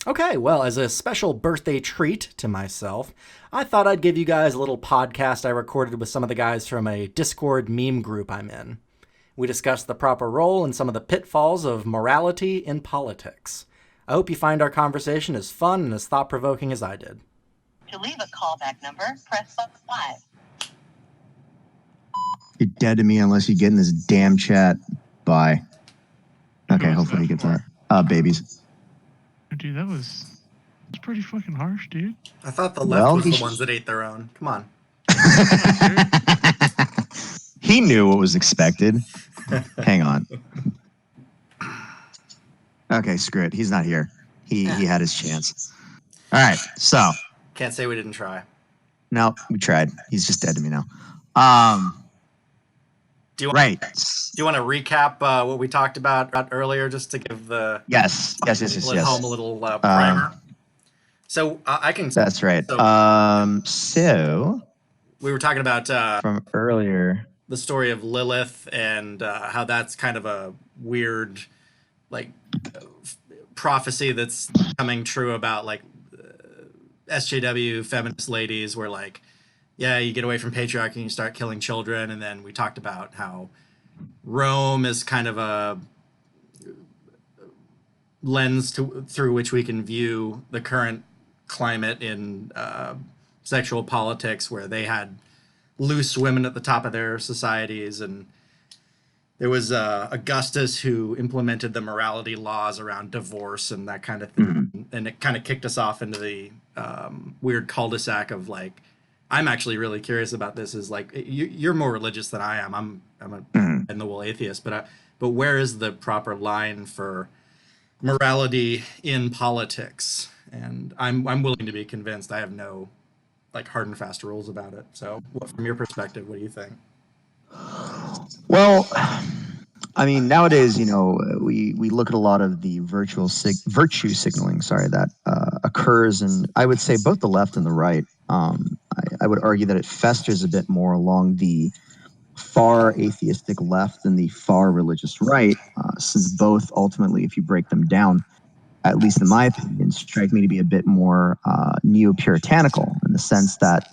Okay, well, as a special birthday treat to myself, I thought I'd give you guys a little podcast I recorded with some of the guys from a Discord meme group I'm in. We discussed the proper role and some of the pitfalls of morality in politics. I hope you find our conversation as fun and as thought provoking as I did. To leave a callback number, press 5. You're dead to me unless you get in this damn chat. Bye. Okay, hopefully he gets that. Babies. Dude, that's pretty fucking harsh, dude. I thought the left was the ones that ate their own. Come on. He knew what was expected. Hang on. Okay, screw it. He's not here. He had his chance. All right, so. Can't say we didn't try. No, we tried. He's just dead to me now. Do you want to recap what we talked about earlier, just to give the yes home a little primer? So I can. That's right. So we were talking about from earlier the story of Lilith and how that's kind of a weird, like, prophecy that's coming true about like SJW feminist ladies, where like, yeah, you get away from patriarchy and you start killing children. And then we talked about how Rome is kind of a lens through which we can view the current climate in sexual politics, where they had loose women at the top of their societies. And there was Augustus who implemented the morality laws around divorce and that kind of thing. Mm-hmm. And it kind of kicked us off into the weird cul-de-sac of like, I'm actually really curious about this, is like, you're more religious than I am. I'm a in the wool atheist, but where is the proper line for morality in politics? And I'm willing to be convinced. I have no like hard and fast rules about it. So from your perspective, what do you think? Well, I mean, nowadays, we look at a lot of the virtue signaling, that occurs, and I would say both the left and the right. I would argue that it festers a bit more along the far atheistic left than the far religious right, since both ultimately, if you break them down, at least in my opinion, strike me to be a bit more neo-puritanical in the sense that,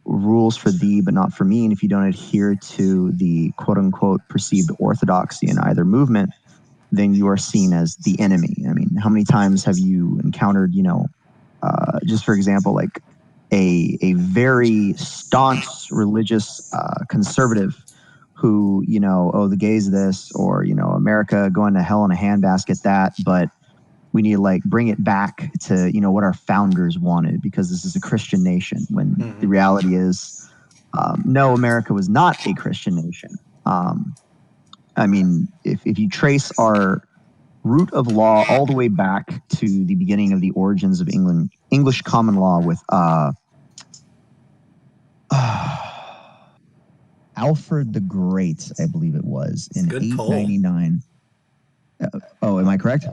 rules for thee but not for me, and if you don't adhere to the quote-unquote perceived orthodoxy in either movement, then you are seen as the enemy. I mean, how many times have you encountered, just for example, like a very staunch religious conservative who, the gays this, or, America going to hell in a handbasket that, but we need to like bring it back to, what our founders wanted, because this is a Christian nation, when the reality is, no, America was not a Christian nation. I mean, if you trace our root of law all the way back to the beginning of the origins of English common law with Alfred the Great, I believe it was, in 899. Am I correct?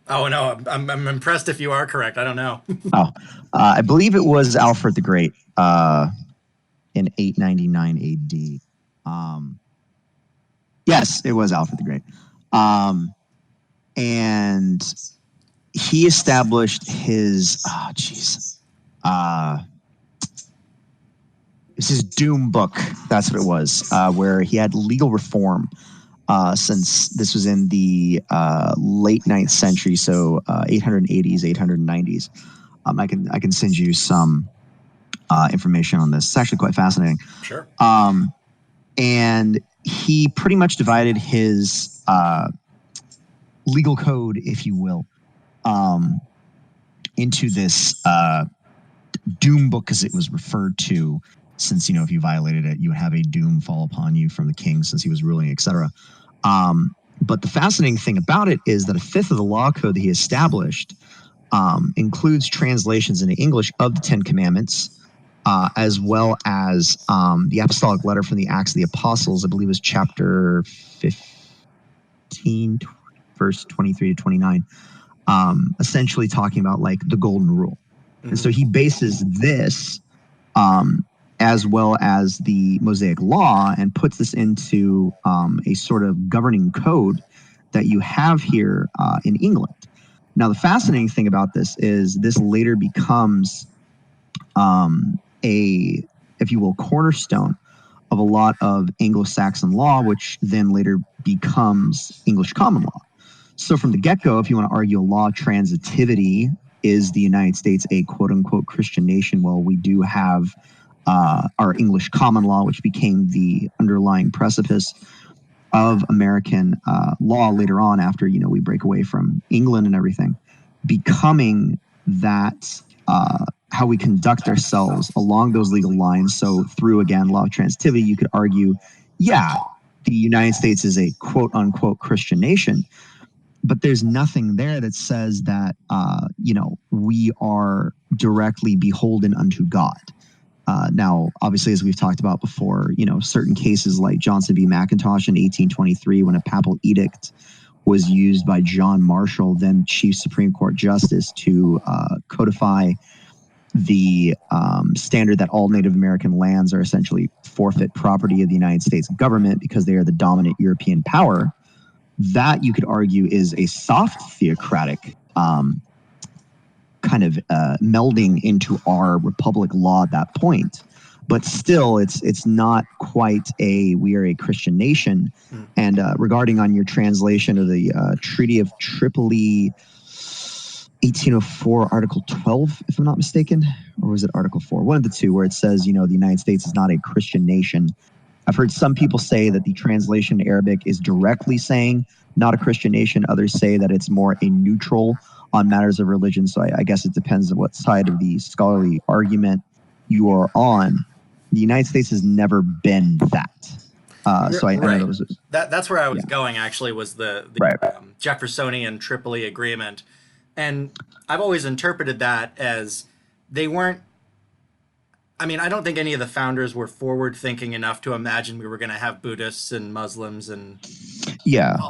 Oh, no, I'm impressed if you are correct. I don't know. I believe it was Alfred the Great in 899 AD. Yes, it was Alfred the Great. And he established his, it's his Doom book. That's what it was, where he had legal reform. Since this was in the late 9th century, so 880s, 890s. I can send you some information on this. It's actually quite fascinating. Sure. And he pretty much divided his legal code, if you will, into this doom book, as it was referred to, since, if you violated it, you would have a doom fall upon you from the king since he was ruling, etc. But the fascinating thing about it is that a fifth of the law code that he established includes translations into English of the Ten Commandments, as well as the apostolic letter from the Acts of the Apostles, I believe is chapter 15, verse 23 to 29, essentially talking about like the golden rule. Mm-hmm. And so he bases this as well as the Mosaic Law and puts this into a sort of governing code that you have here in England. Now, the fascinating thing about this is this later becomes a, if you will, cornerstone of a lot of Anglo-Saxon law, which then later becomes English common law. So from the get-go, if you want to argue a law of transitivity, is the United States a quote-unquote Christian nation? Well, we do have our English common law, which became the underlying precipice of American law later on after, we break away from England and everything, becoming that how we conduct ourselves along those legal lines. So through, again, law of transitivity, you could argue, yeah, the United States is a quote unquote Christian nation, but there's nothing there that says that, we are directly beholden unto God. Now, obviously, as we've talked about before, certain cases like Johnson v. McIntosh in 1823, when a papal edict was used by John Marshall, then Chief Supreme Court Justice, to codify the standard that all Native American lands are essentially forfeit property of the United States government because they are the dominant European power. That, you could argue, is a soft theocratic kind of melding into our republic law at that point. But still, it's not quite we are a Christian nation. And regarding on your translation of the Treaty of Tripoli, 1804, Article 12, if I'm not mistaken, or was it Article 4? One of the two, where it says, the United States is not a Christian nation. I've heard some people say that the translation in Arabic is directly saying not a Christian nation. Others say that it's more a neutral on matters of religion. So I guess it depends on what side of the scholarly argument you are on. The United States has never been that. So I know that's where I was going, actually, was the Jeffersonian Tripoli Agreement. And I've always interpreted that as they weren't, I don't think any of the founders were forward thinking enough to imagine we were going to have Buddhists and Muslims and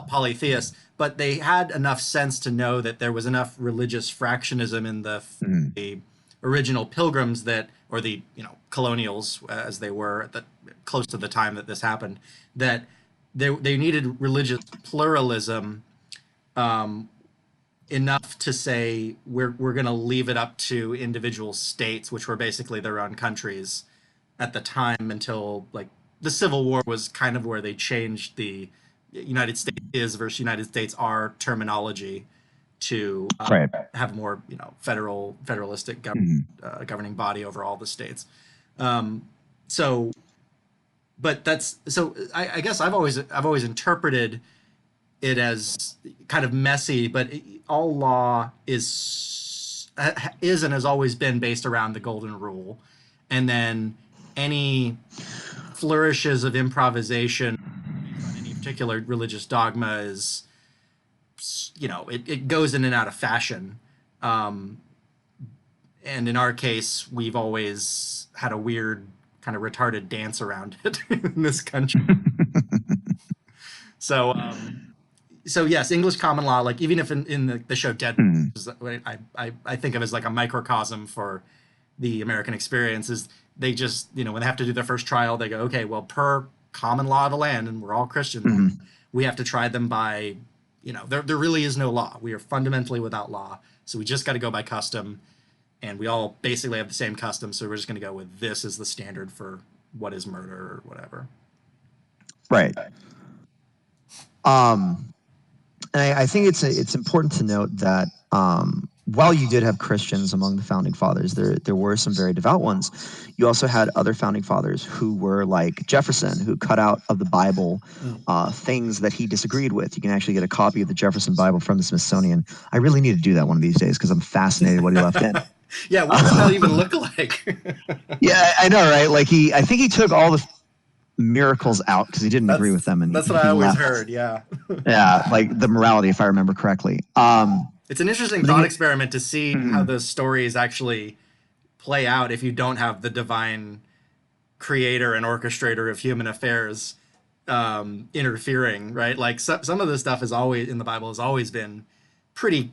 polytheists, but they had enough sense to know that there was enough religious fractionism in the original pilgrims or the colonials, as they were close to the time that this happened, that they needed religious pluralism enough to say we're going to leave it up to individual states, which were basically their own countries at the time, until the Civil War was kind of where they changed the United States is versus United States are terminology to have more federalistic governing body over all the states. But that's so. I guess I've always interpreted it as kind of messy, but all law is and has always been based around the golden rule, and then any flourishes of improvisation on any particular religious dogma is, it goes in and out of fashion. And in our case, we've always had a weird kind of retarded dance around it in this country. So yes, English common law, even if in the show Dead, I think of as like a microcosm for the American experience, is they just, when they have to do their first trial, they go, okay, well, per common law of the land, and we're all Christian, we have to try them by, there really is no law. We are fundamentally without law. So we just got to go by custom, and we all basically have the same custom. So we're just going to go with this as the standard for what is murder or whatever. Right. And I think it's important to note that while you did have Christians among the founding fathers, there were some very devout ones. You also had other founding fathers who were like Jefferson, who cut out of the Bible things that he disagreed with. You can actually get a copy of the Jefferson Bible from the Smithsonian. I really need to do that one of these days because I'm fascinated what he left in. Yeah, what does that even look like? Yeah, I know, right? I think he took all the miracles out because he didn't agree with them. And that's what I always heard. Yeah. Yeah, like the morality, if I remember correctly. It's an interesting thought experiment to see how those stories actually play out if you don't have the divine creator and orchestrator of human affairs interfering, right? Like some of the stuff is always in the Bible has always been pretty.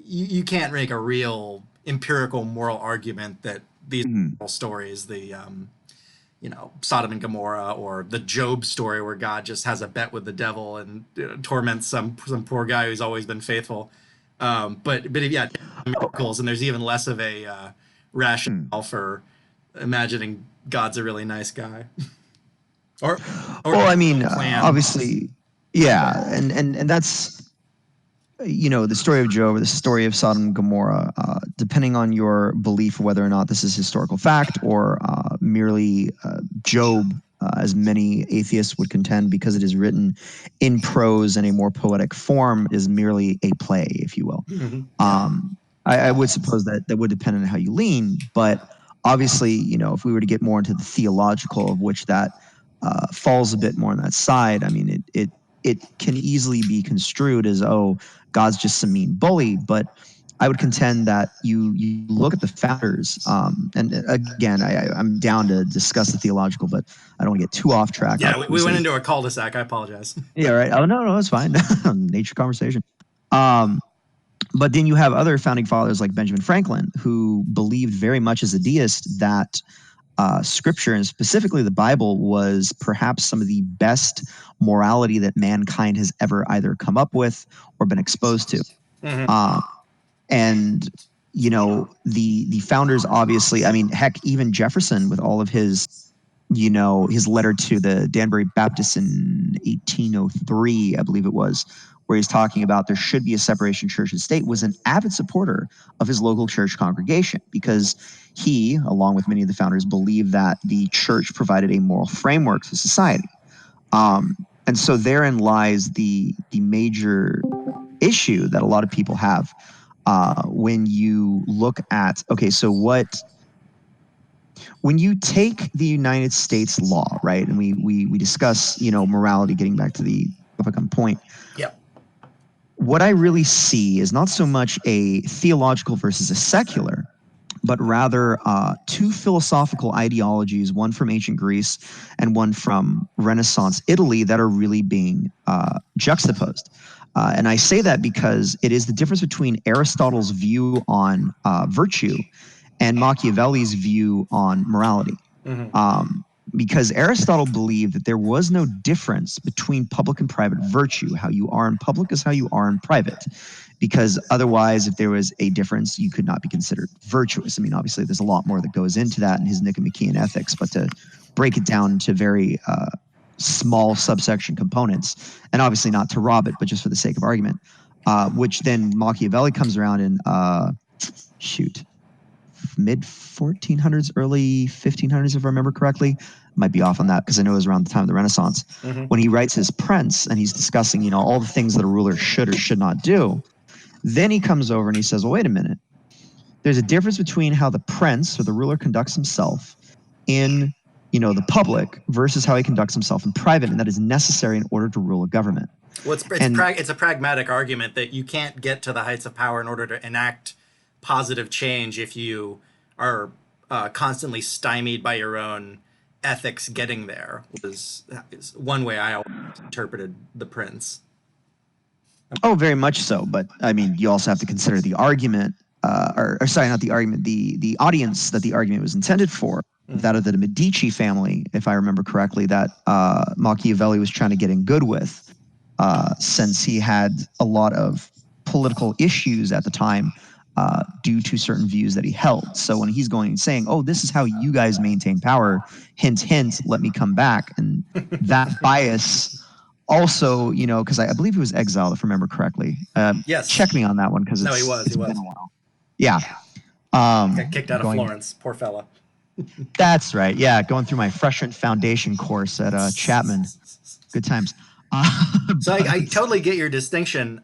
You can't make a real empirical moral argument that these stories, the Sodom and Gomorrah, or the Job story where God just has a bet with the devil and torments some poor guy who's always been faithful. But yeah, miracles, and there's even less of a rationale for imagining God's a really nice guy. or Well, I mean, plan. obviously, yeah, and that's the story of Job or the story of Sodom and Gomorrah. Depending on your belief whether or not this is historical fact or merely Job, as many atheists would contend, because it is written in prose and a more poetic form, is merely a play, if you will. I would suppose that would depend on how you lean, but obviously, if we were to get more into the theological, of which that falls a bit more on that side, I mean, it can easily be construed as, oh, God's just some mean bully. But I would contend that you look at the founders, and again, I'm down to discuss the theological, but I don't want to get too off track. Yeah, we went into a cul-de-sac. I apologize. Yeah, right. Oh, no, it's fine. Nature conversation. But then you have other founding fathers like Benjamin Franklin, who believed very much as a deist that scripture, and specifically the Bible, was perhaps some of the best morality that mankind has ever either come up with or been exposed to. And the founders, obviously, I mean, heck, even Jefferson, with all of his his letter to the Danbury Baptists in 1803, I believe it was, where he's talking about there should be a separation of church and state, was an avid supporter of his local church congregation, because he, along with many of the founders, believed that the church provided a moral framework to society. And so therein lies the major issue that a lot of people have when you look at, okay, so when you take the United States law, right, and we discuss, morality, getting back to the point. Yep. What I really see is not so much a theological versus a secular, but rather two philosophical ideologies, one from ancient Greece and one from Renaissance Italy, that are really being juxtaposed. And I say that because it is the difference between Aristotle's view on virtue and Machiavelli's view on morality. Because Aristotle believed that there was no difference between public and private virtue. How you are in public is how you are in private. Because otherwise, if there was a difference, you could not be considered virtuous. I mean, obviously, there's a lot more that goes into that in his Nicomachean Ethics, but to break it down to very small subsection components, and obviously not to rob it, but just for the sake of argument, which then Machiavelli comes around in, mid 1400s, early 1500s, if I remember correctly. Might be off on that because I know it was around the time of the Renaissance. When he writes his Prince and he's discussing, all the things that a ruler should or should not do, then he comes over and he says, well, wait a minute. There's a difference between how the prince or the ruler conducts himself in, the public versus how he conducts himself in private, and that is necessary in order to rule a government. Well, it's a pragmatic argument that you can't get to the heights of power in order to enact positive change if you are constantly stymied by your own ethics getting there, is one way I always interpreted the Prince. Oh, very much so. But I mean, you also have to consider the argument, or sorry, not the argument, the audience that the argument was intended for, that of the Medici family, if I remember correctly, that Machiavelli was trying to get in good with, since he had a lot of political issues at the time due to certain views that he held. So when he's going and saying, oh, this is how you guys maintain power, hint, hint, let me come back. And that bias also, because I believe he was exiled, if I remember correctly. Yes. Check me on that one, because No, he was. been a while. Yeah. Got kicked out of Florence. Poor fella. That's right. Yeah, going through my freshman foundation course at Chapman. Good times. So I totally get your distinction.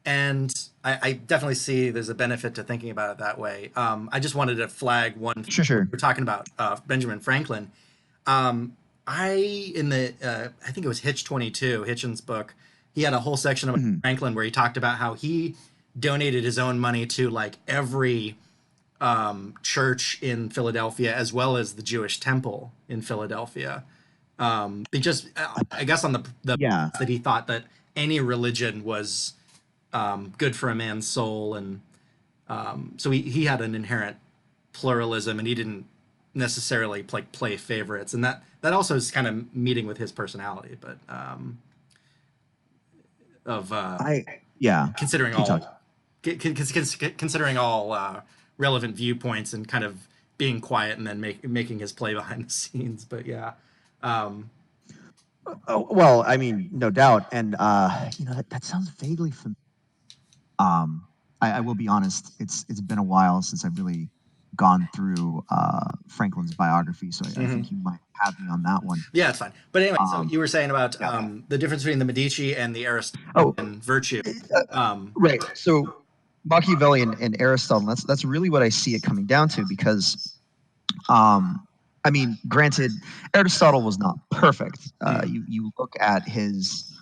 And I definitely see there's a benefit to thinking about it that way. I just wanted to flag one. Sure. We're talking about Benjamin Franklin. I think it was Hitch 22, Hitchens' book. He had a whole section about Franklin where he talked about how he donated his own money to like every church in Philadelphia, as well as the Jewish temple in Philadelphia. They just, I guess, on the that he thought that any religion was good for a man's soul, and so he had an inherent pluralism, and he didn't necessarily play favorites, and that also is kind of meeting with his personality, but considering all considering all relevant viewpoints and kind of being quiet and then making his play behind the scenes. But yeah. Oh, well, I mean, no doubt. And, that sounds vaguely familiar. I will be honest, it's been a while since I've really gone through Franklin's biography, so I think you might have me on that one. Yeah, it's fine. But anyway, so you were saying about yeah. the difference between the Medici and the Aristotelian virtue. Right. So Machiavelli and Aristotle, that's really what I see it coming down to, because I mean, granted, Aristotle was not perfect. You look at his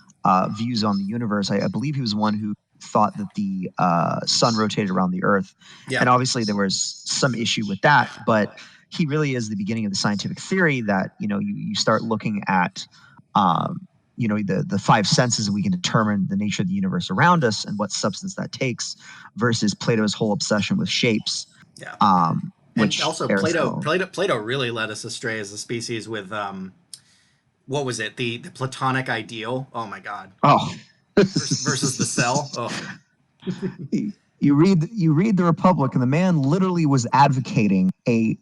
views on the universe. I believe he was one who thought that the sun rotated around the earth. Yeah. And obviously there was some issue with that, but he really is the beginning of the scientific theory that, you start looking at, the five senses, and we can determine the nature of the universe around us and what substance that takes, versus Plato's whole obsession with shapes. Yeah. Which and also Plato really led us astray as a species with what was it? The Platonic ideal. Oh my God. Oh. versus the cell. Oh. You read the Republic, and the man literally was advocating a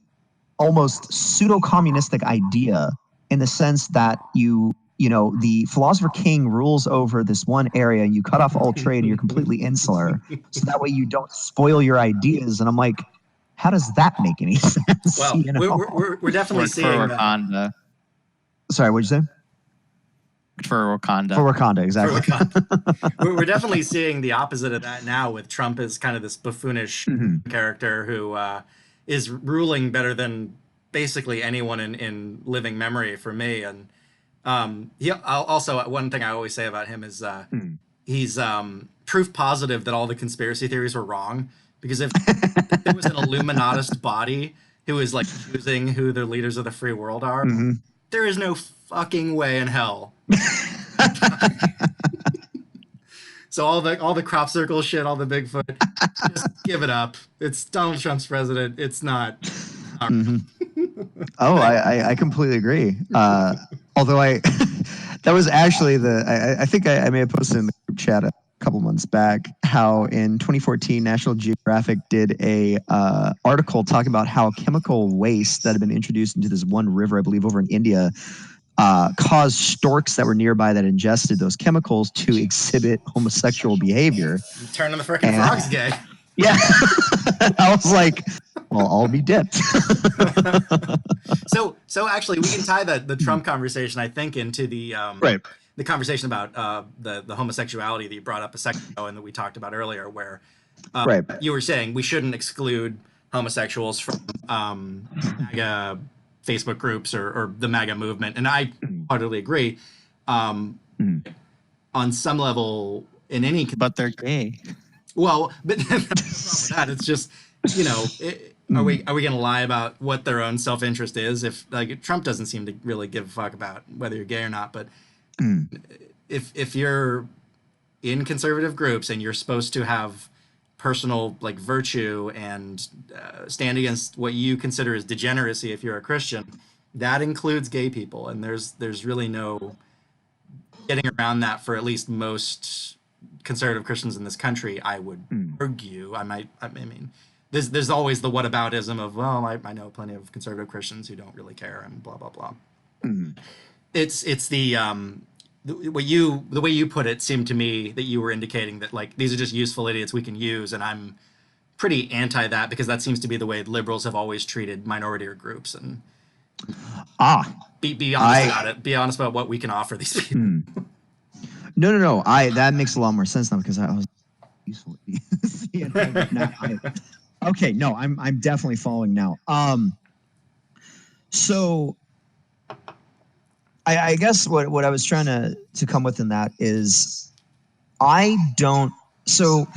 almost pseudo-communistic idea, in the sense that the philosopher king rules over this one area, and you cut off all trade, and you're completely insular, so that way you don't spoil your ideas. And I'm like, how does that make any sense? Well, we're definitely seeing Wakanda. Sorry, what'd you say? For Wakanda. For Wakanda, exactly. For Wakanda. We're definitely seeing the opposite of that now, with Trump as kind of this buffoonish character who is ruling better than basically anyone in living memory for me. And also, one thing I always say about him is he's proof positive that all the conspiracy theories were wrong. Because if there was an Illuminatist body who is like choosing who the leaders of the free world are, there is no fucking way in hell. So all the crop circle shit, all the Bigfoot, just give it up. It's Donald Trump's president. It's not. Oh, I completely agree. Although that was actually I think I may have posted in the group chat a couple months back how in 2014 National Geographic did a article talking about how chemical waste that had been introduced into this one river, I believe over in India, caused storks that were nearby that ingested those chemicals to exhibit homosexual behavior. Turning the frickin' frogs gay. Yeah. I was like, well, I'll be dipped. So actually, we can tie the Trump conversation, I think, into the the conversation about the homosexuality that you brought up a second ago and that we talked about earlier, where you were saying we shouldn't exclude homosexuals from MAGA Facebook groups or the MAGA movement, and I totally agree. On some level, in any, but they're gay. Well, but that's the problem with that. It's just, are we going to lie about what their own self-interest is? If Trump doesn't seem to really give a fuck about whether you're gay or not, but if you're in conservative groups and you're supposed to have personal virtue and stand against what you consider as degeneracy if you're a Christian, that includes gay people, and there's really no getting around that for at least most conservative Christians in this country. I would argue. I mean, there's always the whataboutism of, well, I know plenty of conservative Christians who don't really care and blah blah blah. It's the way you put it seemed to me that you were indicating that these are just useful idiots we can use, and I'm pretty anti that, because that seems to be the way liberals have always treated minority or groups. And be honest about it. Be honest about what we can offer these people. No. That makes a lot more sense now, because I was useful. Okay, no, I'm definitely following now. So I guess what I was trying to come with in that is I don't. So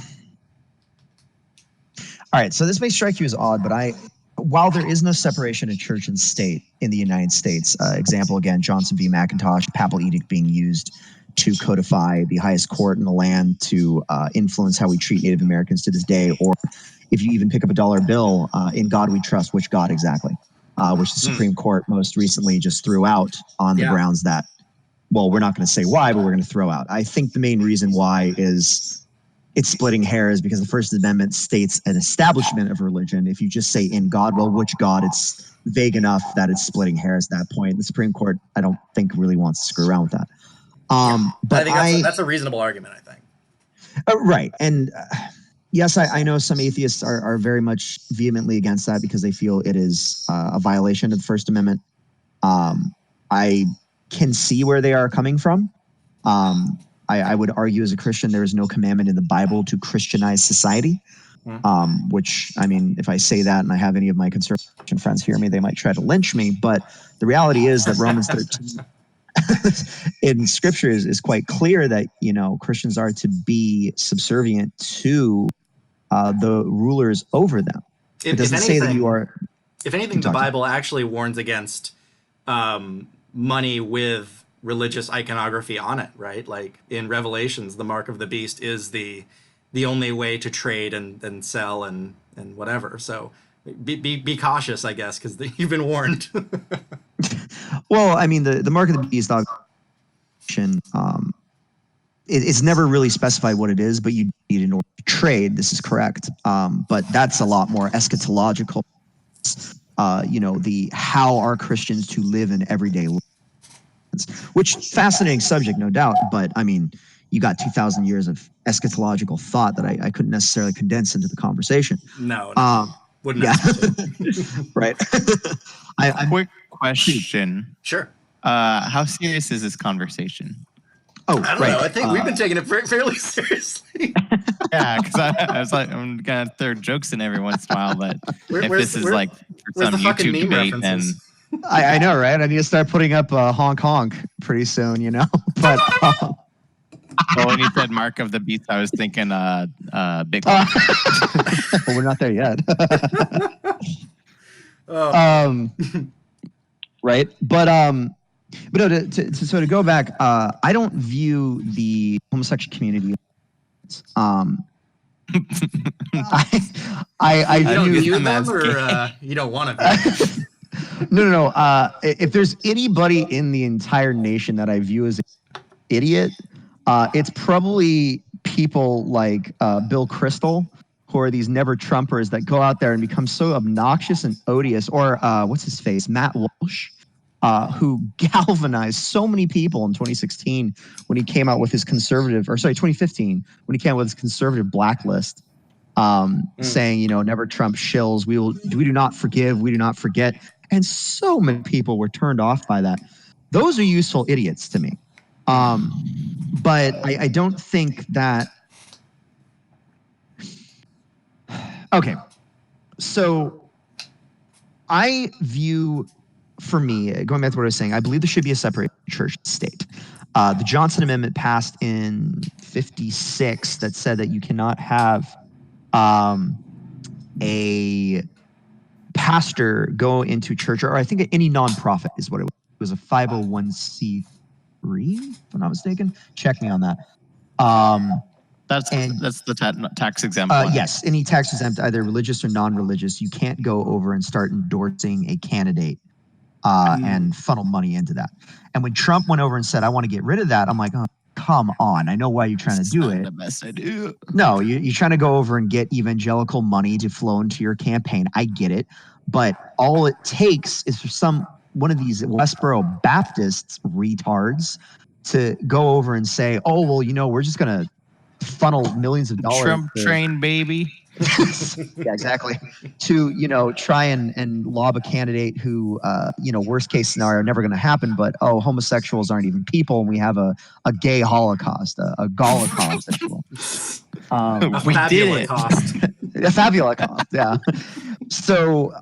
all right, so this may strike you as odd, but while there is no separation of church and state in the United States, example again, Johnson v. McIntosh, papal edict being used to codify the highest court in the land to influence how we treat Native Americans to this day, or if you even pick up a dollar bill, in God we trust, which God exactly? Which the Supreme Court most recently just threw out on the grounds that, well, we're not going to say why, but we're going to throw out. I think the main reason why is it's splitting hairs because the First Amendment states an establishment of religion. If you just say in God, well, which God? It's vague enough that it's splitting hairs at that point. The Supreme Court, I don't think, really wants to screw around with that. But I think that's a reasonable argument, I think. right. And yes, I know some atheists are very much vehemently against that because they feel it is a violation of the First Amendment. I can see where they are coming from. I would argue as a Christian, there is no commandment in the Bible to Christianize society. Which, I mean, if I say that and I have any of my conservative friends hear me, they might try to lynch me. But the reality is that Romans 13 in scripture is quite clear that, you know, Christians are to be subservient to the rulers over them. It doesn't say that you are. If anything, the Bible actually warns against money with religious iconography on it, right? Like in Revelations, the mark of the beast is the only way to trade and sell and whatever. So be cautious, I guess, because you've been warned. Well, I mean, the mark of the beast, it's never really specified what it is, but you need in order to trade. This is correct, but that's a lot more eschatological. You know, how are Christians to live in everyday life? Which fascinating subject, no doubt. But I mean, you got 2,000 years of eschatological thought that I couldn't necessarily condense into the conversation. No, wouldn't. Yeah, right. Quick question. Sure. How serious is this conversation? Oh, I don't know. I think we've been taking it fairly seriously. Yeah, because I was like, I'm gonna throw jokes in every once in a while, but if this is like for some YouTube debate, then I know, right? I need to start putting up honk honk pretty soon, you know. But well, when you said mark of the beast, I was thinking Bitcoin. well, we're not there yet. Right, but no, to go back, I don't view the homosexual community. I you don't view view them, or you don't want to view them? No. If there's anybody in the entire nation that I view as an idiot, it's probably people like Bill Kristol, who are these never Trumpers that go out there and become so obnoxious and odious, or what's his face, Matt Walsh, who galvanized so many people in 2016 when he came out with his 2015 when he came out with his conservative blacklist, saying, you know, never Trump shills. We do not forgive. We do not forget. And so many people were turned off by that. Those are useful idiots to me. But I don't think that. Okay. So I view, for me, going back to what I was saying, I believe there should be a separate church and state. The Johnson Amendment passed in 1956 that said that you cannot have a pastor go into church, or I think any nonprofit is what it was. It was a 501c3, if I'm not mistaken. Check me on that. That's the tax exempt one. Yes, any tax exempt, either religious or non-religious. You can't go over and start endorsing a candidate and funnel money into that. And when Trump went over and said, I want to get rid of that, I'm like, oh, come on. I know why you're trying to do it. The best idea. No, you're trying to go over and get evangelical money to flow into your campaign. I get it. But all it takes is for one of these Westboro Baptists retards to go over and say, oh, well, you know, we're just going to funnel millions of dollars. Trump train, baby. Yeah, exactly. To, you know, try and lob a candidate who, you know, worst case scenario, never going to happen, but, oh, homosexuals aren't even people, and we have a gay holocaust, a Golocaust, if you will. We did it. A fabula cost, yeah. So,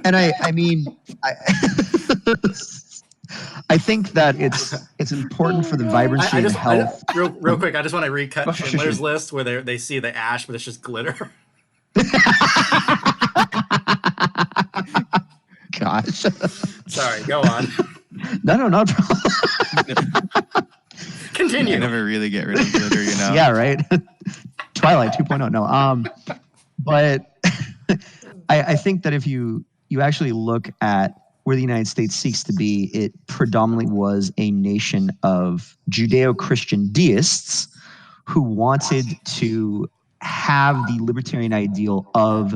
and I mean, I think that it's important for the vibrancy and health. Real quick, I just want to recut Schindler's List where they see the ash, but it's just glitter. Gosh. Sorry, go on. No. Continue. You never really get rid of glitter, you know? Yeah, right. Twilight 2.0. No. But I think that if you actually look at where the United States seeks to be, it predominantly was a nation of Judeo-Christian deists who wanted to have the libertarian ideal of,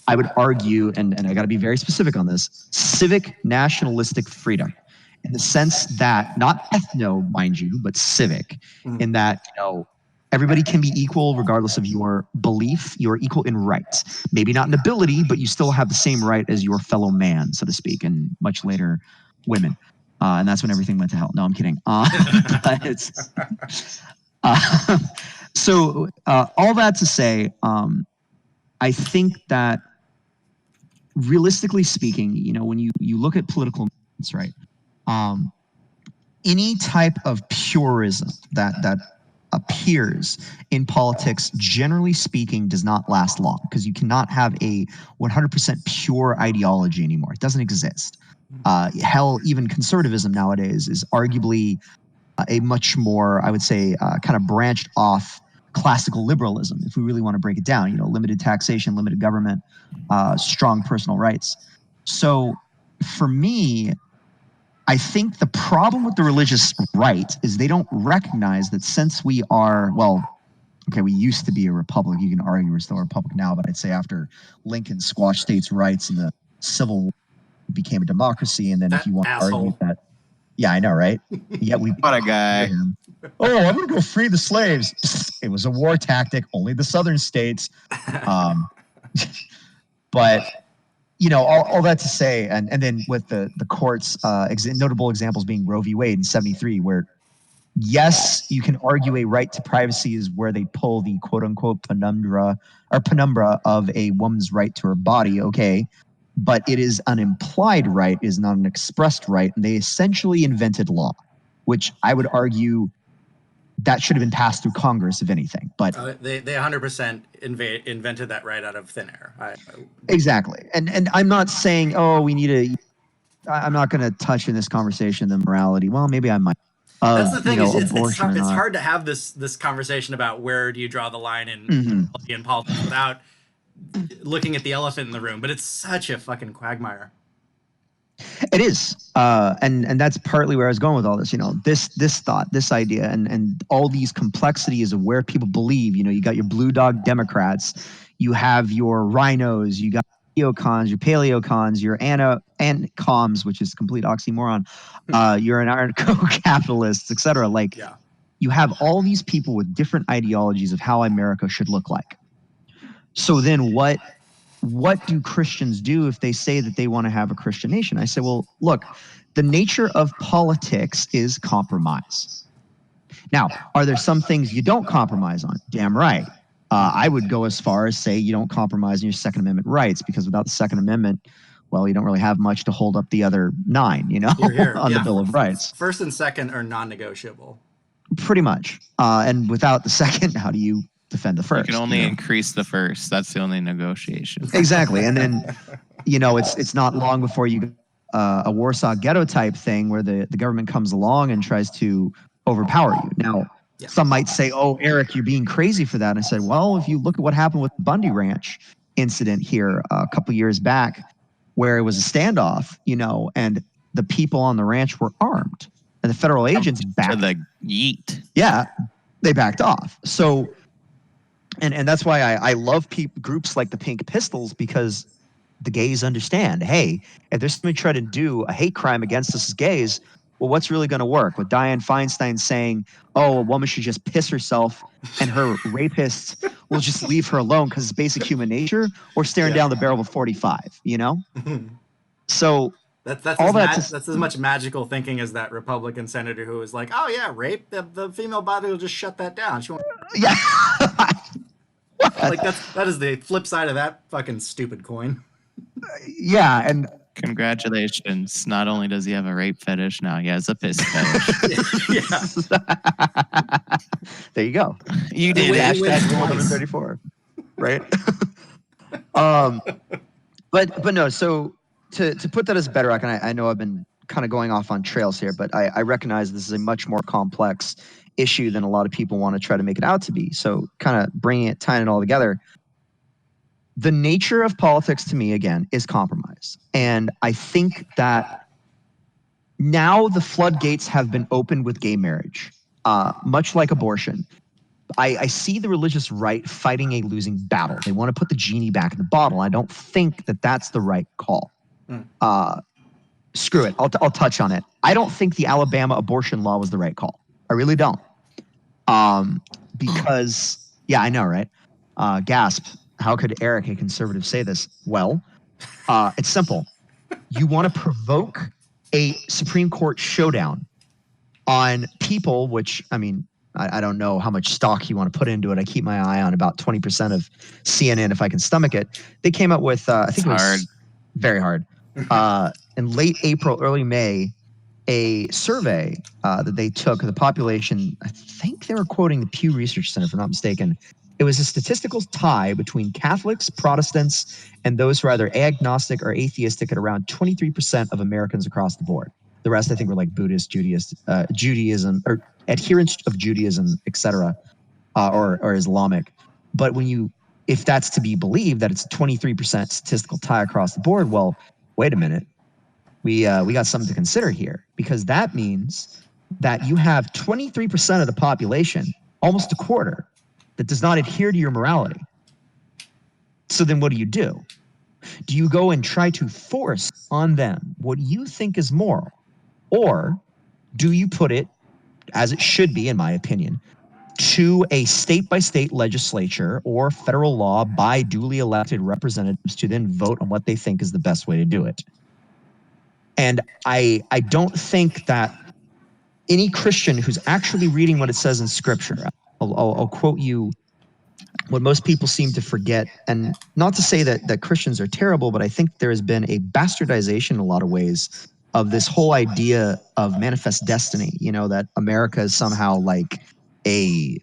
I would argue, and I got to be very specific on this, civic nationalistic freedom, in the sense that, not ethno, mind you, but civic, in that, everybody can be equal regardless of your belief. You're equal in rights. Maybe not in ability, but you still have the same right as your fellow man, so to speak, and much later, women. And that's when everything went to hell. No, I'm kidding. But it's, so all that to say, I think that realistically speaking, when you look at political movements, right? Any type of purism that appears in politics, generally speaking, does not last long, because you cannot have a 100% pure ideology anymore. It doesn't exist. Hell, even conservatism nowadays is arguably a much more, I would say, kind of branched off classical liberalism, if we really want to break it down. Limited taxation, limited government, strong personal rights. So for me, I think the problem with the religious right is they don't recognize that since we are, we used to be a republic. You can argue we're still a republic now, but I'd say after Lincoln squashed states' rights and the Civil War became a democracy, and then if you want to argue that, yeah, I know, right? Yeah, what a guy. Oh, I'm going to go free the slaves. It was a war tactic, only the southern states. But all that to say, and then with the courts, notable examples being Roe v. Wade in '73, where yes, you can argue a right to privacy is where they pull the quote unquote penumbra of a woman's right to her body. Okay. But it is an implied right, is not an expressed right. And they essentially invented law, which I would argue that should have been passed through Congress, if anything. But they 100% invented that right out of thin air. Exactly. And I'm not saying, I'm not going to touch in this conversation the morality. Well, maybe I might. That's the thing. It's hard to have this conversation about where do you draw the line in politics without looking at the elephant in the room. But it's such a fucking quagmire. It is, and that's partly where I was going with all this. This thought, this idea, and all these complexities of where people believe. You got your blue dog Democrats, you have your rhinos, you got neocons, your paleocons, your ancoms, which is complete oxymoron. You're an anarcho-capitalists, etc. You have all these people with different ideologies of how America should look like. So then what do Christians do if they say that they want to have a Christian nation? I say, well, look, the nature of politics is compromise. Now, are there some things you don't compromise on? Damn right. I would go as far as say you don't compromise on your Second Amendment rights, because without the Second Amendment, you don't really have much to hold up the other 9, on the Bill of Rights. First and second are non-negotiable. Pretty much. And without the second, how do you defend the first? You can only increase the first. That's the only negotiation. Exactly. And then, it's not long before you a Warsaw Ghetto type thing where the government comes along and tries to overpower you. Now, some might say, oh, Eric, you're being crazy for that. And I said, well, if you look at what happened with the Bundy Ranch incident here a couple years back, where it was a standoff, and the people on the ranch were armed, and the federal agents backed. To the yeet. Yeah, they backed off. So, and that's why I love groups like the Pink Pistols, because the gays understand, hey, if there's somebody trying to do a hate crime against us as gays, well, what's really going to work? With Dianne Feinstein saying, oh, a woman should just piss herself and her rapists will just leave her alone because it's basic human nature, or staring down the barrel of a 45, So that's as much magical thinking as that Republican senator who was like, oh yeah, rape, the female body will just shut that down. Yeah. that is the flip side of that fucking stupid coin. Yeah, and congratulations. Not only does he have a rape fetish, now he has a piss fetish. Yeah. There you go. You did hashtag rule number 34. Right? But no, so to put that as bedrock, and I know I've been kind of going off on trails here, but I recognize this is a much more complex issue than a lot of people want to try to make it out to be. So kind of tying it all together. The nature of politics to me, again, is compromise. And I think that now the floodgates have been opened with gay marriage, much like abortion. I see the religious right fighting a losing battle. They want to put the genie back in the bottle. I don't think that that's the right call. Screw it. I'll touch on it. I don't think the Alabama abortion law was the right call. I really don't. Because, yeah, I know, right? Gasp. How could Eric, a conservative, say this? Well, it's simple. You want to provoke a Supreme Court showdown on people, which, I mean, I don't know how much stock you want to put into it. I keep my eye on about 20% of CNN if I can stomach it. They came up with, I think it was very hard. In late April, early May, a survey that they took of the population. I think they were quoting the Pew Research Center, if I'm not mistaken. It was a statistical tie between Catholics, Protestants, and those who are either agnostic or atheistic at around 23% of Americans across the board. The rest, I think, were like Buddhist, Judaism, or adherents of Judaism, etc., or Islamic. But if that's to be believed, that it's a 23% statistical tie across the board, well, wait a minute. We got something to consider here, because that means that you have 23% of the population, almost a quarter, that does not adhere to your morality. So then what do? Do you go and try to force on them what you think is moral? Or do you put it, as it should be, in my opinion, to a state-by-state legislature or federal law by duly elected representatives to then vote on what they think is the best way to do it? And I don't think that any Christian who's actually reading what it says in Scripture, I'll quote you what most people seem to forget, and not to say that Christians are terrible, but I think there has been a bastardization in a lot of ways of this whole idea of manifest destiny, that America is somehow like a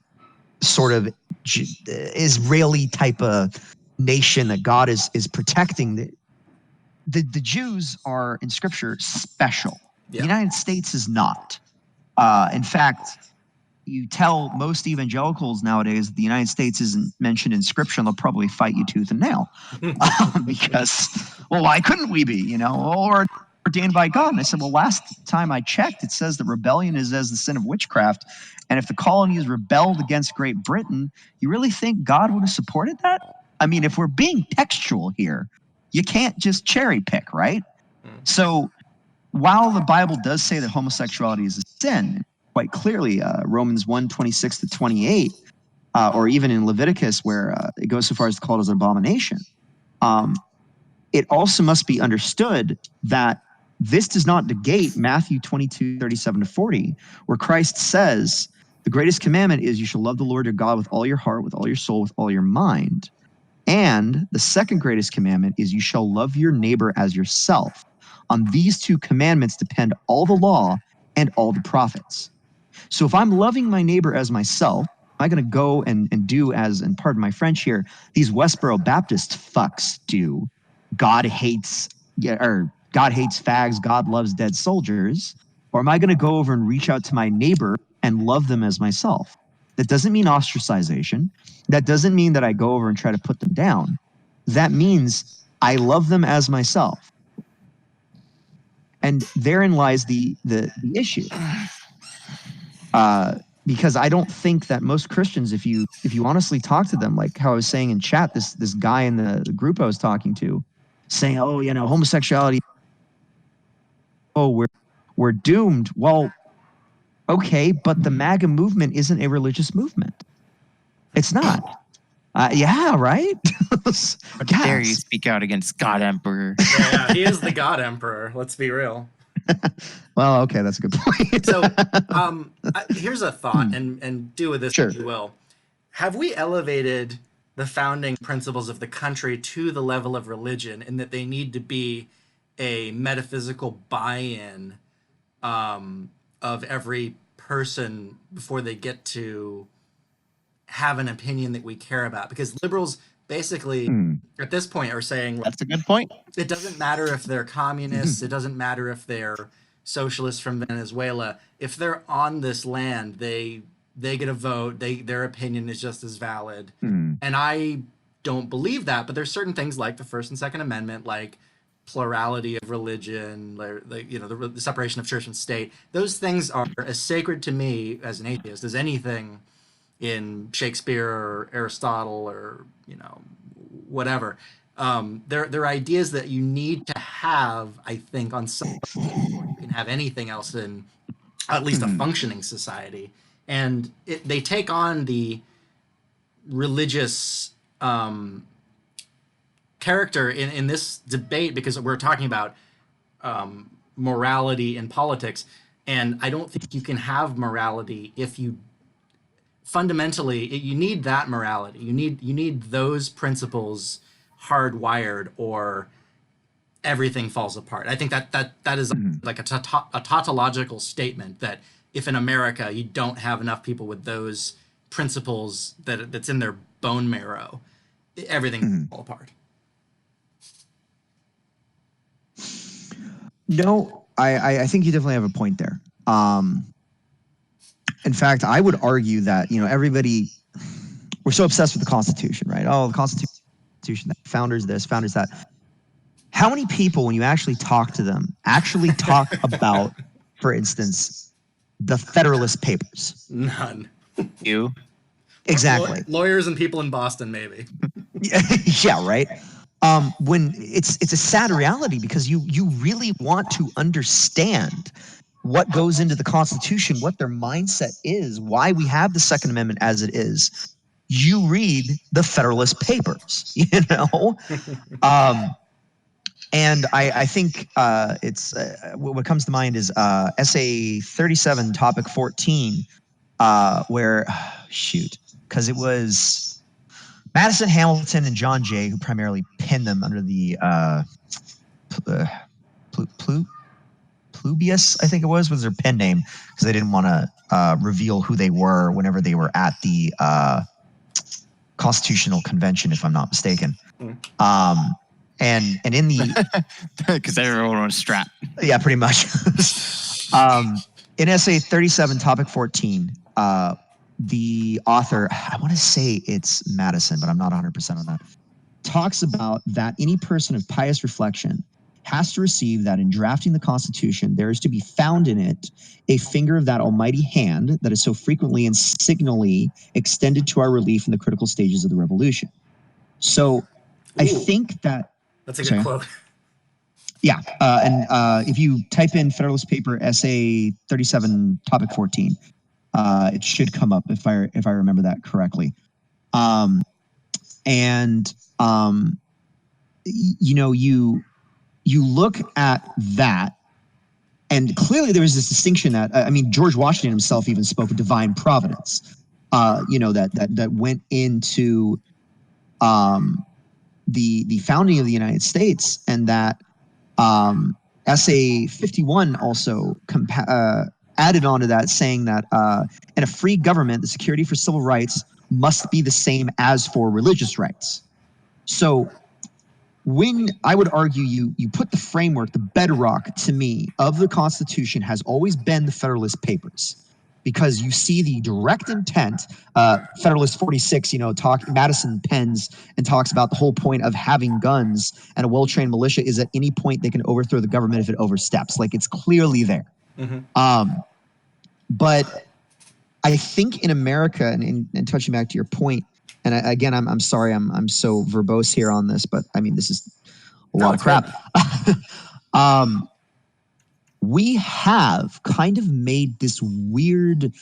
sort of Israeli type of nation that God is protecting. The Jews are in Scripture special. Yeah. The United States is not. In fact, you tell most evangelicals nowadays that the United States isn't mentioned in Scripture, and they'll probably fight you tooth and nail because, well, why couldn't we be? Or ordained by God. And I said, well, last time I checked, it says that rebellion is as the sin of witchcraft. And if the colonies rebelled against Great Britain, you really think God would have supported that? I mean, if we're being textual here, you can't just cherry pick, right? So while the Bible does say that homosexuality is a sin, quite clearly, Romans 1:26 to 28, or even in Leviticus where it goes so far as to call it as an abomination, it also must be understood that this does not negate Matthew 22:37 to 40, where Christ says, the greatest commandment is you shall love the Lord your God with all your heart, with all your soul, with all your mind. And the second greatest commandment is you shall love your neighbor as yourself. On these two commandments depend all the law and all the prophets. So if I'm loving my neighbor as myself, I'm going to go and do as, and pardon my French here, these Westboro Baptist fucks do. God hates fags, God loves dead soldiers. Or am I going to go over and reach out to my neighbor and love them as myself? That doesn't mean ostracization. That doesn't mean that I go over and try to put them down. That means I love them as myself. And therein lies the issue. Because I don't think that most Christians, if you honestly talk to them, like how I was saying in chat, this guy in the group I was talking to, saying, oh, homosexuality, oh, we're doomed. Well, okay, but the MAGA movement isn't a religious movement. It's not. Yeah, right? How dare you speak out against God Emperor? Yeah, he is the God Emperor. Let's be real. Well, okay, that's a good point. So here's a thought, and do with this as you will. Have we elevated the founding principles of the country to the level of religion, in that they need to be a metaphysical buy-in of every person before they get to have an opinion that we care about? Because liberals basically at this point are saying, that's a good point. It doesn't matter if they're communists. It doesn't matter if they're socialists from Venezuela. If they're on this land, they get a vote. Their opinion is just as valid. And I don't believe that. But there's certain things like the First and Second Amendment, like plurality of religion, like the separation of church and state. Those things are as sacred to me as an atheist as anything in Shakespeare or Aristotle or whatever. They're ideas that you need to have, I think, on some you can have anything else in at least a functioning society, and they take on the religious character in this debate because we're talking about morality in politics, and I don't think you can have morality if you fundamentally you need that morality. You need those principles hardwired, or everything falls apart. I think that is like a tautological statement that if in America you don't have enough people with those principles that's in their bone marrow, everything fall apart. No, I think you definitely have a point there. In fact, I would argue that, everybody, we're so obsessed with the Constitution, right? Oh, the Constitution, founders this, founders that. How many people, when you actually talk to them, actually talk about, for instance, the Federalist Papers? None. You? Exactly. Lawyers and people in Boston, maybe. Yeah, right. When it's a sad reality, because you really want to understand what goes into the Constitution, what their mindset is, why we have the Second Amendment as it is. You read the Federalist Papers, And I think it's what comes to mind is essay 37, topic 14, where because it was Madison, Hamilton, and John Jay who primarily penned them under the Plubius, I think it was their pen name, because they didn't want to reveal who they were whenever they were at the Constitutional Convention, if I'm not mistaken. And in the because everyone was strapped. Yeah, pretty much. In essay 37, topic 14, the author, I want to say it's Madison, but I'm not 100% on that, talks about that any person of pious reflection has to receive that in drafting the Constitution, there is to be found in it a finger of that almighty hand that is so frequently and signally extended to our relief in the critical stages of the revolution. So I think that that's a good quote. Yeah, and if you type in Federalist Paper essay 37, topic 14, it should come up if I remember that correctly. You look at that, and clearly there is this distinction that George Washington himself even spoke of divine providence. That went into the founding of the United States, and that essay 51 also added on to that, saying that in a free government, the security for civil rights must be the same as for religious rights. So when I would argue you put the framework, the bedrock to me of the Constitution has always been the Federalist Papers, because you see the direct intent. Federalist 46, Madison pens and talks about the whole point of having guns and a well-trained militia is at any point they can overthrow the government if it oversteps. Like, it's clearly there. But I think in America, and touching back to your point, and again, I'm sorry, I'm so verbose here on this, but this is a lot of crap. We have kind of made this weird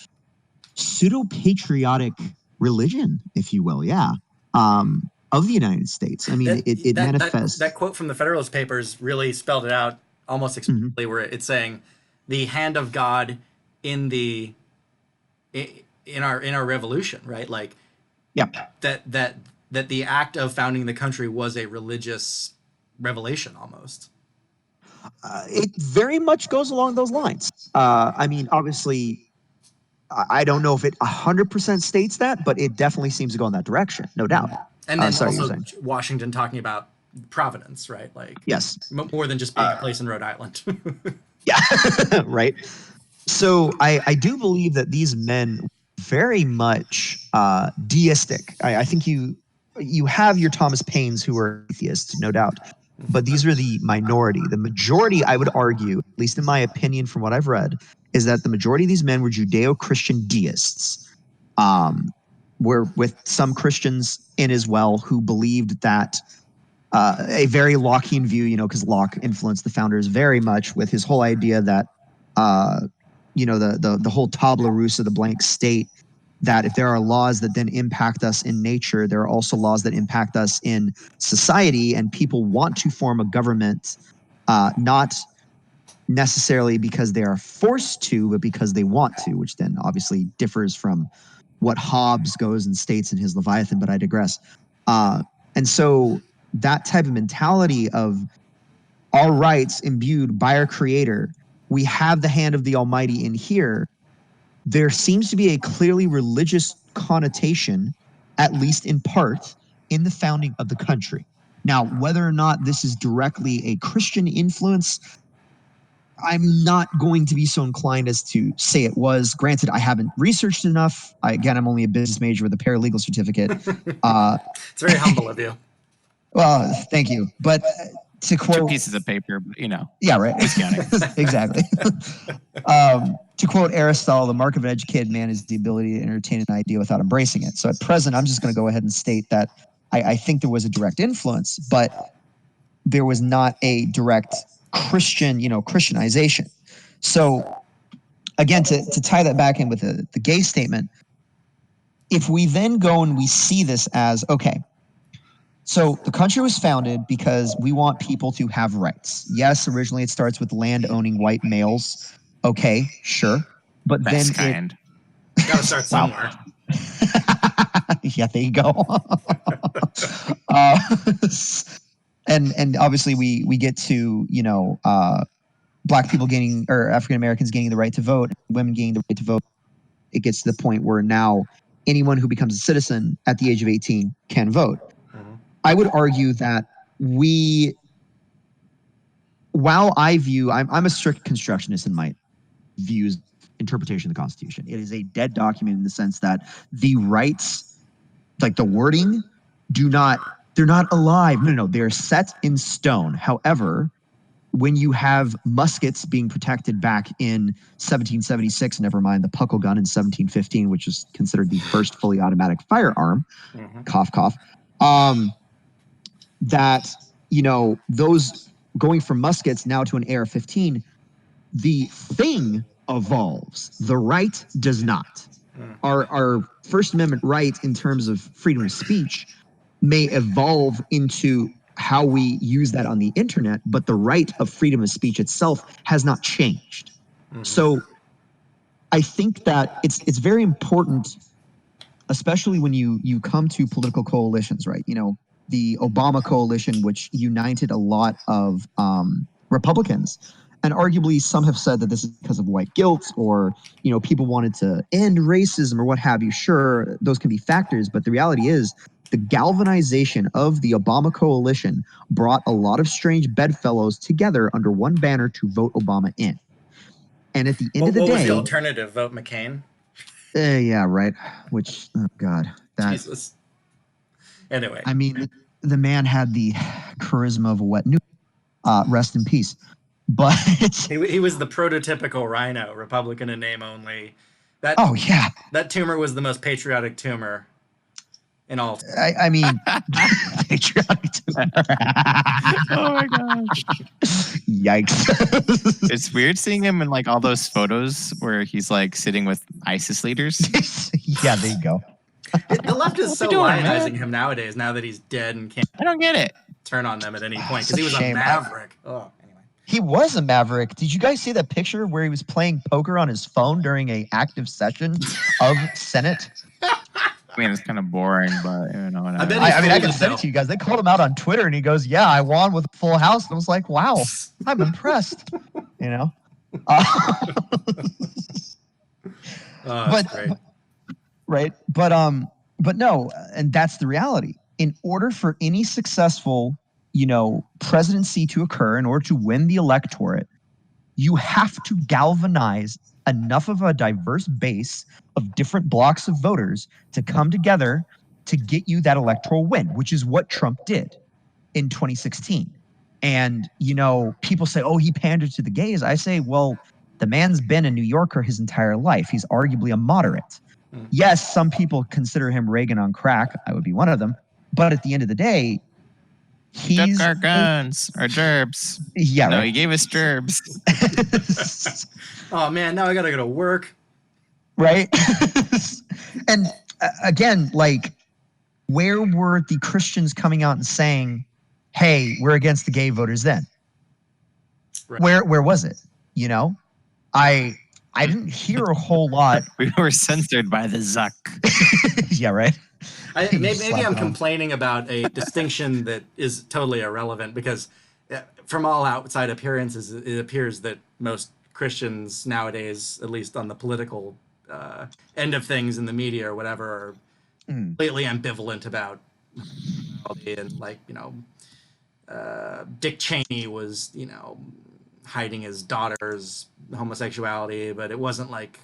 pseudo-patriotic religion, if you will, of the United States. It manifests. That quote from the Federalist Papers really spelled it out almost explicitly, where it's saying the hand of God in our revolution, right? Like, that the act of founding the country was a religious revelation almost. It very much goes along those lines. Obviously, I don't know if it 100% states that, but it definitely seems to go in that direction, no doubt. And then also Washington talking about Providence, right? Like, yes, more than just being a place in Rhode Island. Yeah, right. So I do believe that these men very much deistic. I think you have your Thomas Paines who are atheists, no doubt. But these are the minority. The majority, I would argue, at least in my opinion from what I've read, is that the majority of these men were Judeo-Christian deists. were with some Christians in as well who believed that a very Lockean view, because Locke influenced the founders very much with his whole idea that, the whole tabula rasa, the blank state, that if there are laws that then impact us in nature, there are also laws that impact us in society, and people want to form a government, not necessarily because they are forced to, but because they want to, which then obviously differs from what Hobbes goes and states in his Leviathan, but I digress. And so that type of mentality of our rights imbued by our creator, we have the hand of the Almighty in here. There seems to be a clearly religious connotation, at least in part, in the founding of the country. Now, whether or not this is directly a Christian influence, I'm not going to be so inclined as to say it was. Granted, I haven't researched enough. I'm only a business major with a paralegal certificate. It's very humble of you. Well, thank you. But to quote... 2 pieces of paper, but Yeah, right. Discounting. Exactly. To quote Aristotle, the mark of an educated man is the ability to entertain an idea without embracing it. So at present, I'm just going to go ahead and state that I think there was a direct influence, but there was not a direct Christian, Christianization. So again, to tie that back in with the gay statement, if we then go and we see this as, okay, so the country was founded because we want people to have rights. Yes, originally it starts with land-owning white males. Okay, sure. But Best then kind. Got to start somewhere. Yeah, there you go. And obviously we get to, black people gaining, or African Americans gaining the right to vote, women gaining the right to vote. It gets to the point where now anyone who becomes a citizen at the age of 18 can vote. I would argue that while I'm a strict constructionist in my views, interpretation of the Constitution. It is a dead document in the sense that the rights, like the wording, they're not alive. No, they're set in stone. However, when you have muskets being protected back in 1776, never mind the puckle gun in 1715, which is considered the first fully automatic firearm, cough, cough, that, those going from muskets now to an AR-15, the thing evolves. The right does not. Our First Amendment right in terms of freedom of speech may evolve into how we use that on the internet, but the right of freedom of speech itself has not changed. So I think that it's very important, especially when you come to political coalitions, right? The Obama coalition, which united a lot of Republicans. And arguably, some have said that this is because of white guilt, or, people wanted to end racism or what have you. Sure, those can be factors, but the reality is the galvanization of the Obama coalition brought a lot of strange bedfellows together under one banner to vote Obama in. And at the end of the day... What was the alternative? Vote McCain? Yeah, right. Which, oh God. Jesus. Anyway. I mean, the man had the charisma of a wet noodle. Rest in peace. But he was the prototypical rhino, Republican in name only. That tumor was the most patriotic tumor in all. I mean, patriotic tumor. Oh my gosh! Yikes! It's weird seeing him in all those photos where he's sitting with ISIS leaders. Yeah, there you go. The left is so lionizing him nowadays. Now that he's dead and can't. I don't get it. Turn on them at any point because he was a maverick. Oh. He was a maverick. Did you guys see that picture where he was playing poker on his phone during an active session of Senate? I mean, it's kind of boring, but whatever. I can send it to you guys. They called him out on Twitter, and he goes, "Yeah, I won with a full house." And I was like, "Wow, I'm impressed." That's great. Right, but no, and that's the reality. In order for any successful presidency to occur, in order to win the electorate, you have to galvanize enough of a diverse base of different blocks of voters to come together to get you that electoral win, which is what Trump did in 2016. And, people say, oh, he pandered to the gays. I say, well, the man's been a New Yorker his entire life. He's arguably a moderate. Yes, some people consider him Reagan on crack. I would be one of them. But at the end of the day, he's took our guns, our gerbs. Yeah, no, right. he gave us gerbs. Oh man, now I gotta go to work. Right? And again, like, where were the Christians coming out and saying, "Hey, we're against the gay voters"? Then, Right. where was it? You know, I didn't hear a whole lot. We were censored by the Zuck. Yeah, right. Maybe I'm complaining about a distinction that is totally irrelevant, because from all outside appearances, it appears that most Christians nowadays, at least on the political end of things in the media or whatever, are completely ambivalent about, and like, Dick Cheney was, hiding his daughter's homosexuality, but it wasn't like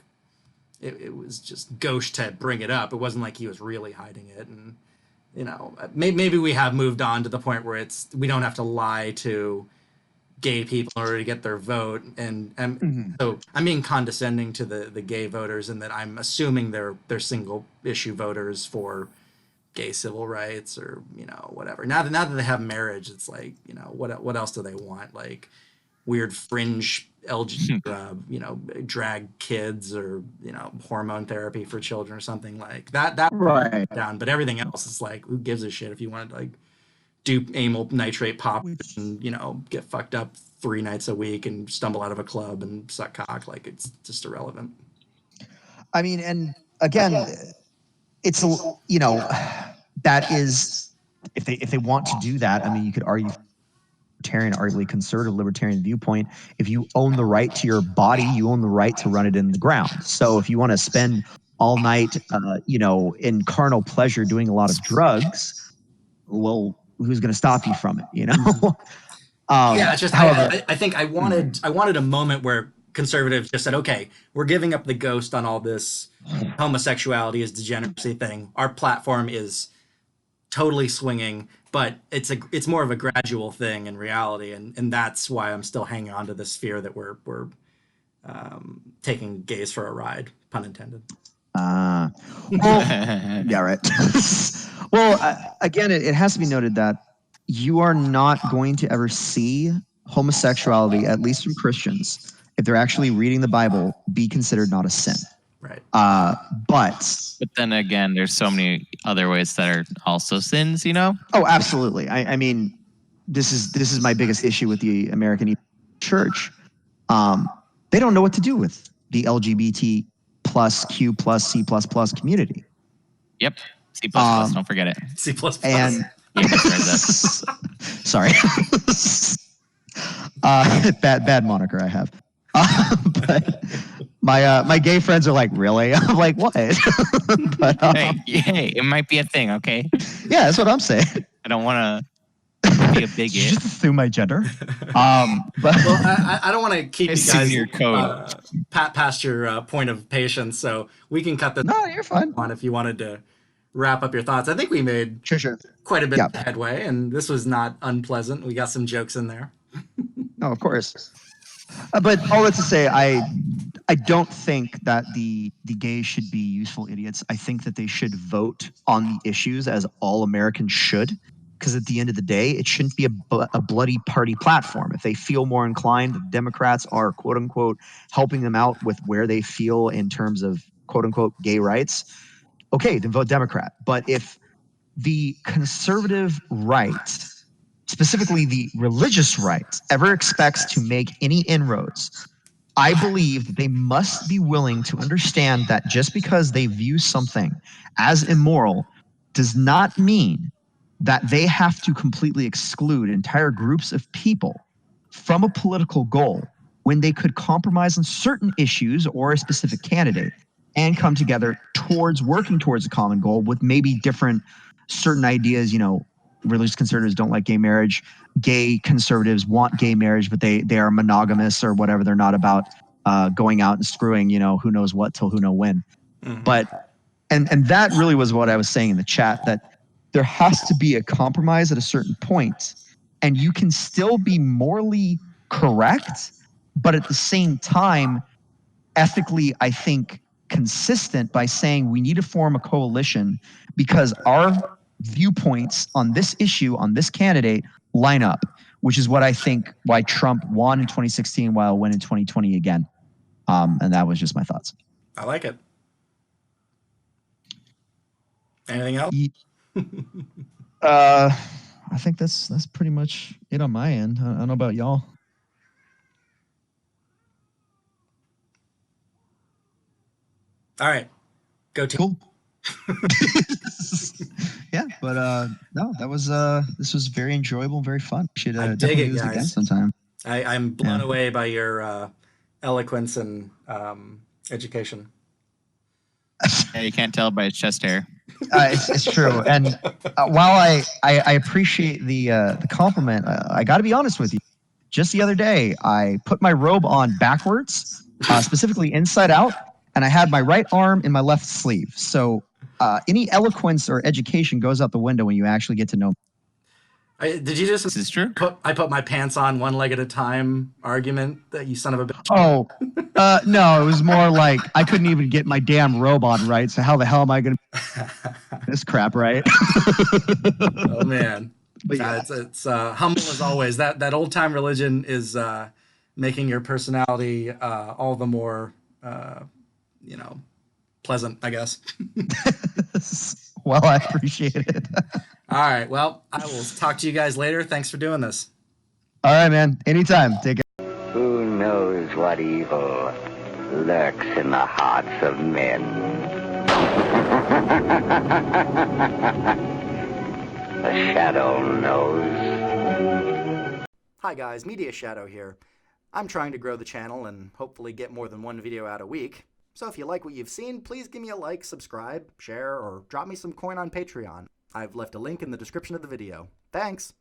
it was just gauche to bring it up. It wasn't like he was really hiding it. And maybe we have moved on to the point where we don't have to lie to gay people in order to get their vote. And so I'm being condescending to the gay voters, in that I'm assuming they're single issue voters for gay civil rights, or whatever. Now that they have marriage, it's like, what else do they want? Like weird fringe LGBT, drag kids, or hormone therapy for children or something like that. That Right. down, but everything else is like, who gives a shit if you want to like do amyl nitrate pop and get fucked up 3 nights a week and stumble out of a club and suck cock. Like, it's just irrelevant. I mean, and again, it's that is, if they want to do that, I mean, you could argue libertarian, arguably conservative libertarian viewpoint. If you own the right to your body, you own the right to run it in the ground. So if you want to spend all night, in carnal pleasure doing a lot of drugs, well, who's going to stop you from it? Yeah, it's just, however, I think I wanted a moment where conservatives just said, okay, we're giving up the ghost on all this homosexuality is degeneracy thing. Our platform is totally swinging, but it's more of a gradual thing in reality, and that's why I'm still hanging on to this fear that we're taking gays for a ride, pun intended. Well, yeah, right. Well, again, it has to be noted that you are not going to ever see homosexuality, at least from Christians, if they're actually reading the Bible, be considered not a sin. Right. But then again, there's so many other ways that are also sins, Oh, absolutely. I mean, this is my biggest issue with the American church. They don't know what to do with the LGBT plus Q plus C plus plus community. Yep. C plus plus, don't forget it. C plus plus. And sorry. Bad moniker I have. But my gay friends are like, really? I'm like, what? But, hey, it might be a thing, okay? Yeah, that's what I'm saying. I don't want to be a bigot. Just assume my gender. But well, I don't want to keep you guys your code. Past your point of patience, so we can cut this no, you're fine. on if you wanted to wrap up your thoughts. I think we made Sure. quite a bit of headway, and this was not unpleasant. We got some jokes in there. No, of course. But all that to say, I don't think that the gays should be useful idiots. I think that they should vote on the issues as all Americans should, because at the end of the day, it shouldn't be a bloody party platform. If they feel more inclined, the Democrats are, quote unquote, helping them out with where they feel in terms of, quote unquote, gay rights, okay, then vote Democrat. But if the conservative right, specifically the religious right, ever expects to make any inroads, I believe that they must be willing to understand that just because they view something as immoral does not mean that they have to completely exclude entire groups of people from a political goal when they could compromise on certain issues or a specific candidate and come together towards working towards a common goal with maybe different certain ideas. Religious conservatives don't like gay marriage. Gay conservatives want gay marriage, but they are monogamous or whatever. They're not about going out and screwing, who knows what till who know when. Mm-hmm. But and that really was what I was saying in the chat, that there has to be a compromise at a certain point, and you can still be morally correct, but at the same time, ethically, I think consistent by saying we need to form a coalition because our viewpoints on this issue, on this candidate, line up, which is what I think why Trump won in 2016 while win in 2020 again. And that was just my thoughts. I like it. Anything else? I think that's pretty much it on my end. I don't know about y'all. All right. Go team. Cool. Yeah, but no, that was this was very enjoyable, very fun. We should I dig definitely it, do this guys. again sometime. I'm blown away by your eloquence and education. Yeah, you can't tell by his chest hair. It's true. And while I appreciate the compliment, I got to be honest with you. Just the other day, I put my robe on backwards, specifically inside out, and I had my right arm in my left sleeve. So any eloquence or education goes out the window when you actually get to know me. Did you just This is true. I put my pants on one leg at a time argument that you son of a bitch? Oh, no, it was more like I couldn't even get my damn robe on right. So how the hell am I going to this crap, right? Oh, man. But yeah. It's humble as always. That old time religion is making your personality all the more, pleasant, I guess. Well, I appreciate it. All right. Well, I will talk to you guys later. Thanks for doing this. All right, man. Anytime. Take care. Who knows what evil lurks in the hearts of men? The shadow knows. Hi guys, Media Shadow here. I'm trying to grow the channel and hopefully get more than one video out a week. So if you like what you've seen, please give me a like, subscribe, share, or drop me some coin on Patreon. I've left a link in the description of the video. Thanks!